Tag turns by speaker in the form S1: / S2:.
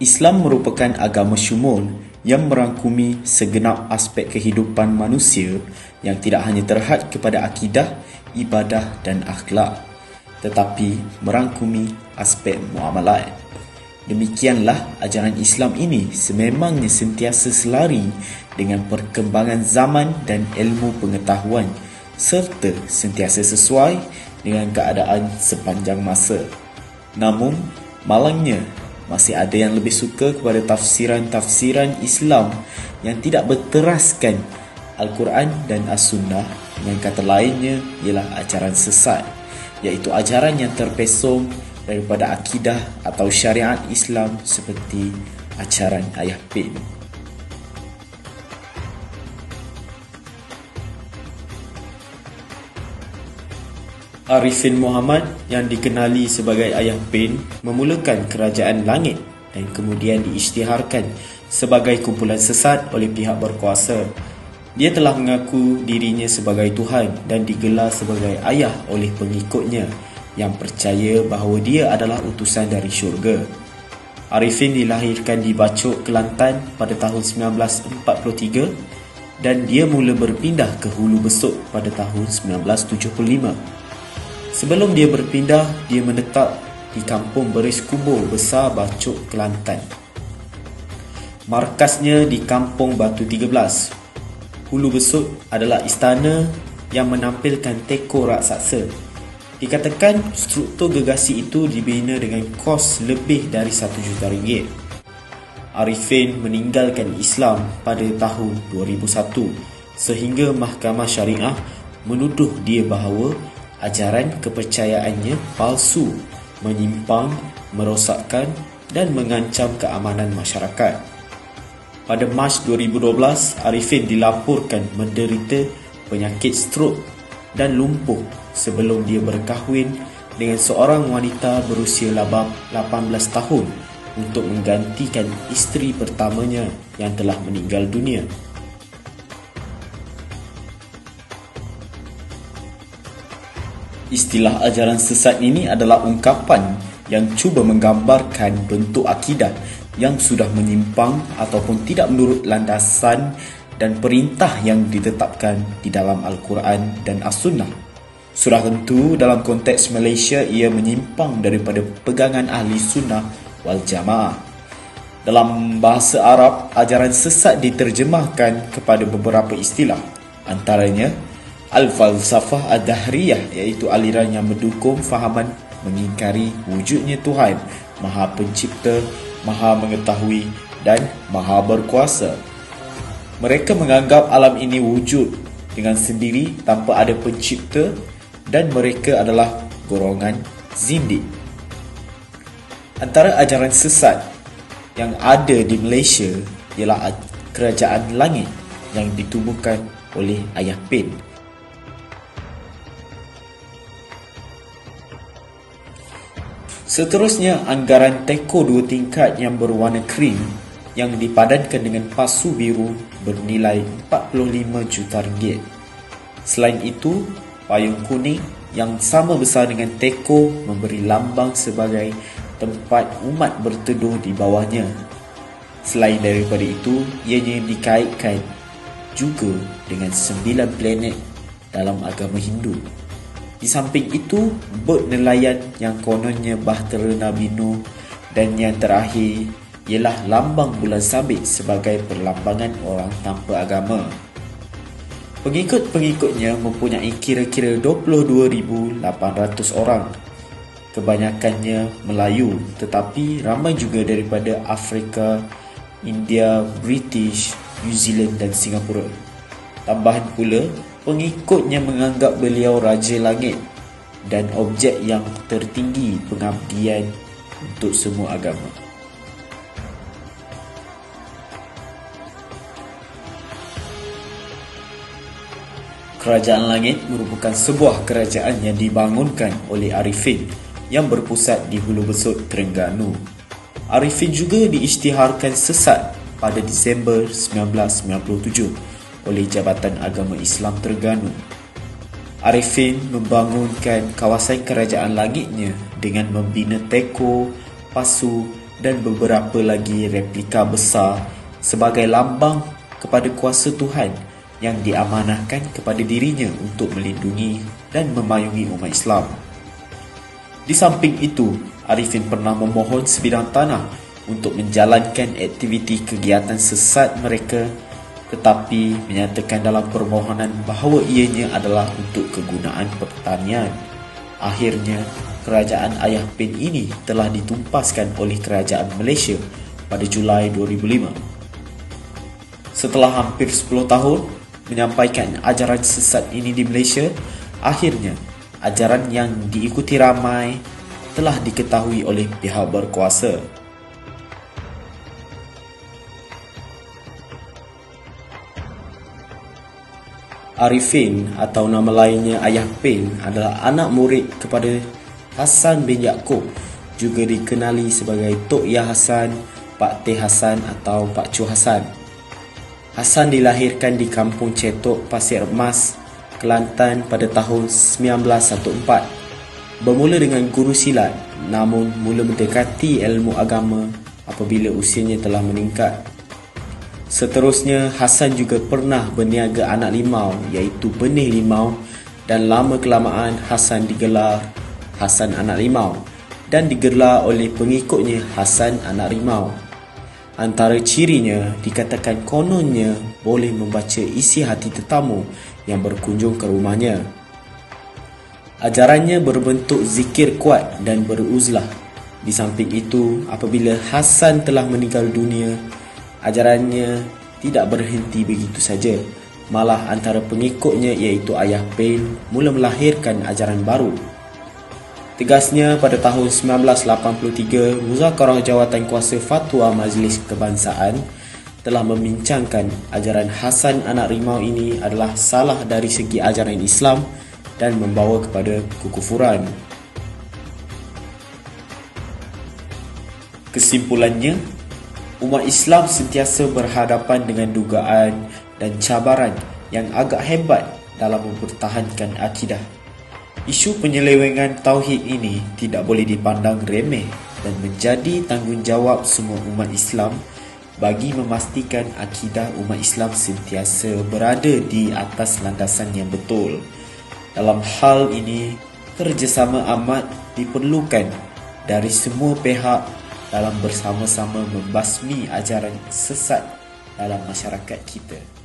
S1: Islam merupakan agama syumul yang merangkumi segenap aspek kehidupan manusia yang tidak hanya terhad kepada akidah, ibadah dan akhlak, tetapi merangkumi aspek muamalat. Demikianlah ajaran Islam ini sememangnya sentiasa selari dengan perkembangan zaman dan ilmu pengetahuan serta sentiasa sesuai dengan keadaan sepanjang masa. Namun, malangnya masih ada yang lebih suka kepada tafsiran-tafsiran Islam yang tidak berteraskan Al-Quran dan As-Sunnah, dengan kata lainnya ialah ajaran sesat, iaitu ajaran yang terpesong daripada akidah atau syariat Islam seperti ajaran Ayah Pin. Arifin Muhammad yang dikenali sebagai Ayah Pin memulakan kerajaan langit dan kemudian diisytiharkan sebagai kumpulan sesat oleh pihak berkuasa. Dia telah mengaku dirinya sebagai Tuhan dan digelar sebagai ayah oleh pengikutnya yang percaya bahawa dia adalah utusan dari syurga. Arifin dilahirkan di Bacok, Kelantan pada tahun 1943 dan dia mula berpindah ke Hulu Besut pada tahun 1975. Sebelum dia berpindah, dia menetap di Kampung Beris Kubur Besar Bacok, Kelantan. Markasnya di Kampung Batu 13. Hulu Besut adalah istana yang menampilkan teko raksasa. Dikatakan struktur gegasi itu dibina dengan kos lebih dari RM1 juta. Arifin meninggalkan Islam pada tahun 2001 sehingga Mahkamah Syariah menuduh dia bahawa ajaran kepercayaannya palsu, menyimpang, merosakkan dan mengancam keamanan masyarakat. Pada Mac 2012, Arifin dilaporkan menderita penyakit strok dan lumpuh sebelum dia berkahwin dengan seorang wanita berusia 18 tahun untuk menggantikan isteri pertamanya yang telah meninggal dunia. Istilah ajaran sesat ini adalah ungkapan yang cuba menggambarkan bentuk akidah yang sudah menyimpang ataupun tidak menurut landasan dan perintah yang ditetapkan di dalam Al-Quran dan As-Sunnah. Sudah tentu dalam konteks Malaysia ia menyimpang daripada pegangan ahli sunnah wal jamaah. Dalam bahasa Arab, ajaran sesat diterjemahkan kepada beberapa istilah, antaranya Al-Falsafah Ad-Dahriyah, iaitu aliran yang mendukung fahaman mengingkari wujudnya Tuhan, Maha Pencipta, Maha Mengetahui dan Maha Berkuasa. Mereka menganggap alam ini wujud dengan sendiri tanpa ada pencipta dan mereka adalah golongan zindik. Antara ajaran sesat yang ada di Malaysia ialah Kerajaan Langit yang ditubuhkan oleh Ayah Pin. Seterusnya, anggaran teko 2 tingkat yang berwarna krim yang dipadankan dengan pasu biru bernilai RM45 juta. Selain itu, payung kuning yang sama besar dengan teko memberi lambang sebagai tempat umat berteduh di bawahnya. Selain daripada itu, ianya dikaitkan juga dengan 9 planet dalam agama Hindu. Di samping itu, bot nelayan yang kononnya bahtera Nabi Nuh dan yang terakhir ialah lambang bulan sabit sebagai perlambangan orang tanpa agama. Pengikut-pengikutnya mempunyai kira-kira 22,800 orang. Kebanyakannya Melayu, tetapi ramai juga daripada Afrika, India, British, New Zealand dan Singapura. Tambahan pula, pengikutnya menganggap beliau Raja Langit dan objek yang tertinggi pengabdian untuk semua agama. Kerajaan Langit merupakan sebuah kerajaan yang dibangunkan oleh Arifin yang berpusat di Hulu Besut, Terengganu. Arifin juga diisytiharkan sesat pada Disember 1997 oleh Jabatan Agama Islam Terengganu. Arifin membangunkan kawasan kerajaan langitnya dengan membina teko, pasu dan beberapa lagi replika besar sebagai lambang kepada kuasa Tuhan yang diamanahkan kepada dirinya untuk melindungi dan memayungi umat Islam. Di samping itu, Arifin pernah memohon sebidang tanah untuk menjalankan aktiviti kegiatan sesat mereka, tetapi menyatakan dalam permohonan bahawa ianya adalah untuk kegunaan pertanian. Akhirnya, kerajaan Ayah Pein ini telah ditumpaskan oleh kerajaan Malaysia pada Julai 2005. Setelah hampir 10 tahun menyampaikan ajaran sesat ini di Malaysia, akhirnya ajaran yang diikuti ramai telah diketahui oleh pihak berkuasa. Arifin atau nama lainnya Ayah Pein adalah anak murid kepada Hassan bin Yaakob, juga dikenali sebagai Tok Yah Hassan, Pak Teh Hassan atau Pak Chu Hassan. Hassan dilahirkan di Kampung Cetok, Pasir Emas, Kelantan pada tahun 1914. Bermula dengan guru silat, namun mula mendekati ilmu agama apabila usianya telah meningkat. Seterusnya, Hassan juga pernah berniaga anak limau iaitu benih limau, dan lama-kelamaan Hassan digelar Hassan Anak Limau dan digelar oleh pengikutnya Hassan Anak Rimau. Antara cirinya dikatakan kononnya boleh membaca isi hati tetamu yang berkunjung ke rumahnya. Ajarannya berbentuk zikir kuat dan beruzlah. Di samping itu, apabila Hassan telah meninggal dunia, ajarannya tidak berhenti begitu saja. Malah antara pengikutnya iaitu Ayah Pein mula melahirkan ajaran baru. Tegasnya, pada tahun 1983, Muzakarah Jawatankuasa Fatwa Majlis Kebangsaan telah membincangkan ajaran Hassan Anak Rimau ini adalah salah dari segi ajaran Islam dan membawa kepada kekufuran. Kesimpulannya, umat Islam sentiasa berhadapan dengan dugaan dan cabaran yang agak hebat dalam mempertahankan akidah. Isu penyelewengan tauhid ini tidak boleh dipandang remeh dan menjadi tanggungjawab semua umat Islam bagi memastikan akidah umat Islam sentiasa berada di atas landasan yang betul. Dalam hal ini, kerjasama amat diperlukan dari semua pihak dalam bersama-sama membasmi ajaran sesat dalam masyarakat kita.